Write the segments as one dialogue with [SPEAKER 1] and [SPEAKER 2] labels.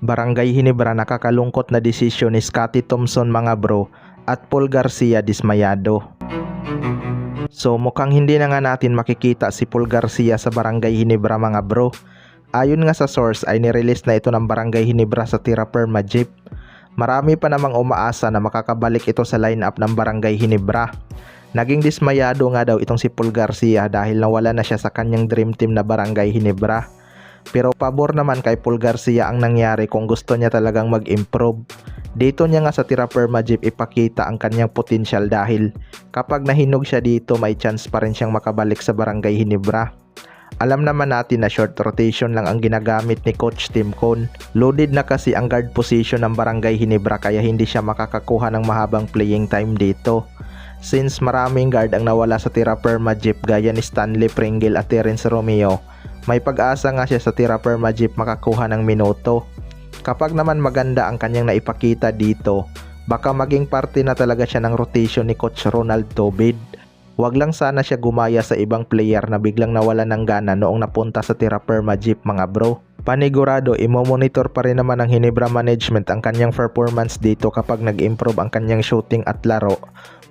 [SPEAKER 1] Barangay Ginebra nakakalungkot na desisyon ni Scottie Thompson mga bro at Paul Garcia dismayado. So mukhang hindi na nga natin makikita si Paul Garcia sa Barangay Ginebra mga bro. Ayon nga sa source ay nirelease na ito ng Barangay Ginebra sa Terra Firma Jeep. Marami pa namang umaasa na makakabalik ito sa lineup ng Barangay Ginebra. Naging dismayado nga daw itong si Paul Garcia dahil nawala na siya sa kanyang dream team na Barangay Ginebra. Pero pabor naman kay Paul Garcia ang nangyari kung gusto niya talagang mag-improve. Dito niya nga sa Terra Firma Jeep ipakita ang kanyang potensyal dahil kapag nahinog siya dito may chance pa rin siyang makabalik sa Barangay Ginebra. Alam naman natin na short rotation lang ang ginagamit ni Coach Tim Cone. Loaded na kasi ang guard position ng Barangay Ginebra kaya hindi siya makakakuha ng mahabang playing time dito. Since maraming guard ang nawala sa Terra Firma Jeep gaya ni Stanley Pringle at Terence Romeo, may pag-asa nga siya sa Terra Firma Jeep makakuha ng minuto. Kapag naman maganda ang kanyang naipakita dito, baka maging parte na talaga siya ng rotation ni Coach Ronald Tobid. Wag lang sana siya gumaya sa ibang player na biglang nawala ng gana noong napunta sa Terra Firma Jeep mga bro. Panigurado, imo-monitor pa rin naman ng Ginebra management ang kanyang performance dito kapag nag-improve ang kanyang shooting at laro.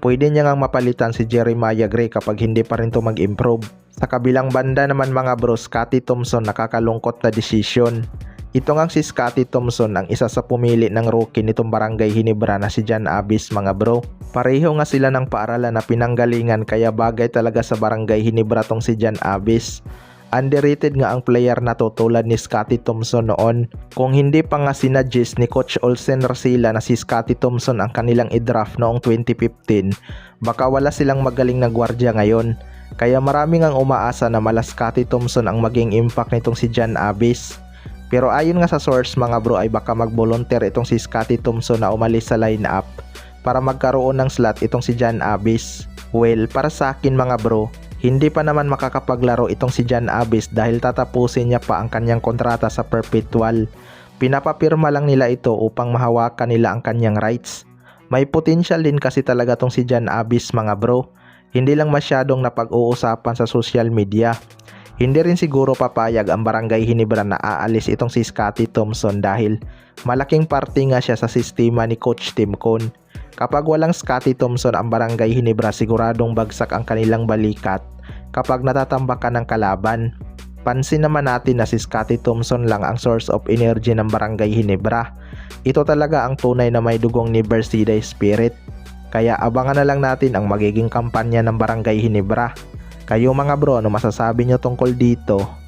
[SPEAKER 1] Pwede niya ngang mapalitan si Jeremiah Gray kapag hindi pa rin to mag-improve. Sa kabilang banda naman mga bro, Scottie Thompson nakakalungkot na desisyon. Ito ngang si Scottie Thompson ang isa sa pumili ng rookie nitong Barangay Ginebra na si Jan Abis mga bro. Pareho nga sila ng paaralan na pinanggalingan kaya bagay talaga sa Barangay Ginebra tong si Jan Abis. Underrated nga ang player na to tulad ni Scottie Thompson noon. Kung hindi pa nga sinadjust ni Coach Olsen Rasila na si Scottie Thompson ang kanilang i-draft noong 2015, baka wala silang magaling na gwardiya ngayon. Kaya marami ngang umaasa na mala Scottie Thompson ang maging impact nitong si Jan Abis. Pero ayon nga sa source mga bro ay baka mag-volunteer itong si Scottie Thompson na umalis sa lineup para magkaroon ng slot itong si Jan Abis. Well, para sa akin mga bro, hindi pa naman makakapaglaro itong si Jan Abis dahil tatapusin niya pa ang kanyang kontrata sa perpetual. Pinapapirma lang nila ito upang mahawakan nila ang kanyang rights. May potential din kasi talaga itong si Jan Abis mga bro. Hindi lang masyadong napag-uusapan sa social media. Hindi rin siguro papayag ang Barangay Ginebra na aalis itong si Scottie Thompson dahil malaking parte nga siya sa sistema ni Coach Tim Cone. Kapag walang Scottie Thompson ang Barangay Ginebra siguradong bagsak ang kanilang balikat kapag natatambakan ng kalaban. Pansin naman natin na si Scottie Thompson lang ang source of energy ng Barangay Ginebra. Ito talaga ang tunay na may dugong Never See Die spirit. Kaya abangan na lang natin ang magiging kampanya ng Barangay Ginebra. Kayo mga bro, ano masasabi nyo tungkol dito?